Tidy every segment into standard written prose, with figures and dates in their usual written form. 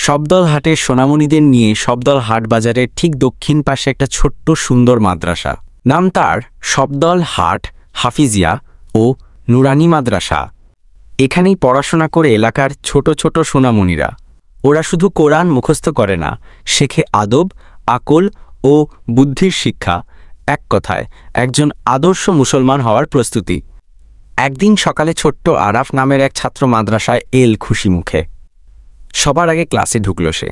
শব্দল হাটের সোনামণিদের নিয়ে শব্দল হাট বাজারের ঠিক দক্ষিণ পাশে একটা ছোট্ট সুন্দর মাদ্রাসা। নাম তার শব্দল হাট হাফিজিয়া ও নুরানি মাদ্রাসা। এখানেই পড়াশোনা করে এলাকার ছোট ছোট সোনামণিরা। ওরা শুধু কোরআন মুখস্থ করে না, শেখে আদব, আকল ও বুদ্ধির শিক্ষা। এক কথায় একজন আদর্শ মুসলমান হওয়ার প্রস্তুতি। একদিন সকালে ছোট্ট আরাফ নামের এক ছাত্র মাদ্রাসায় এল খুশি মুখে। সবার আগে ক্লাসে ঢুকল সে।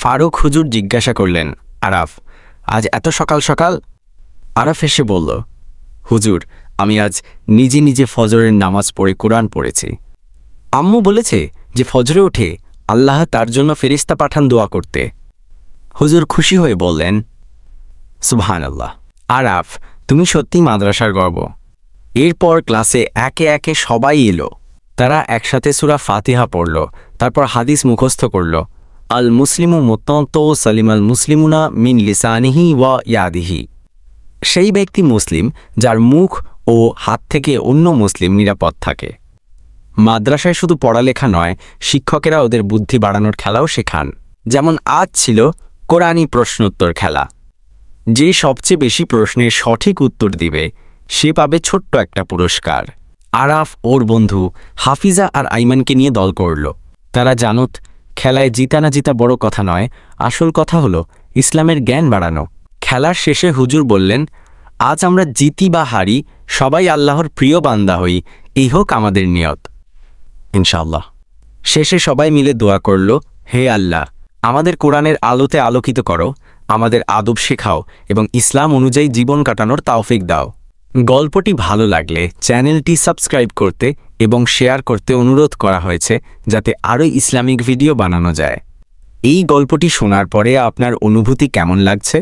ফারুক হুজুর জিজ্ঞাসা করলেন, আরাফ, আজ এত সকাল সকাল? আরাফ এসে বলল, হুজুর, আমি আজ নিজে নিজে ফজরের নামাজ পড়ে কোরআন পড়েছি। আম্মু বলেছে যে ফজরে উঠে আল্লাহ তার জন্য ফেরেশতা পাঠান দোয়া করতে। হুজুর খুশি হয়ে বললেন, সুবহানাল্লাহ। আরাফ, তুমি সত্যি মাদ্রাসার গর্ব। এরপর ক্লাসে একে একে সবাই এলো। তারা একসাথে সূরা ফাতিহা পড়ল, তারপর হাদিস মুখস্থ করল। আল মুসলিমু মুত্তান্ত সালিমাল মুসলিমুনা মিন লিসানিহি ওয়া ইয়াদিহি। সেই ব্যক্তি মুসলিম যার মুখ ও হাত থেকে অন্য মুসলিম নিরাপদ থাকে। মাদ্রাসায় শুধু পড়ালেখা নয়, শিক্ষকেরা ওদের বুদ্ধি বাড়ানোর খেলাও শেখান। যেমন আজ ছিল কোরআনী প্রশ্নোত্তর খেলা। যে সবচেয়ে বেশি প্রশ্নের সঠিক উত্তর দিবে সে পাবে ছোট্ট একটা পুরস্কার। আরাফ ওর বন্ধু হাফিজা আর আইমানকে নিয়ে দল করল। তারা জানত, খেলায় জিতা না জিতা বড় কথা নয়, আসল কথা হলো ইসলামের জ্ঞান বাড়ানো। খেলার শেষে হুজুর বললেন, আজ আমরা জিতি বা হারি, সবাই আল্লাহর প্রিয় বান্দা হই, এই হোক আমাদের নিয়ত, ইনশাআল্লাহ। শেষে সবাই মিলে দোয়া করল, হে আল্লাহ, আমাদের কোরআনের আলোতে আলোকিত করো, আমাদের আদব শেখাও এবং ইসলাম অনুযায়ী জীবন কাটানোর তাওফিক দাও। গল্পটি ভালো লাগলে চ্যানেলটি সাবস্ক্রাইব করতে এবং শেয়ার করতে অনুরোধ করা হয়েছে, যাতে আরও ইসলামিক ভিডিও বানানো যায়। এই গল্পটি শোনার পরে আপনার অনুভূতি কেমন লাগছে?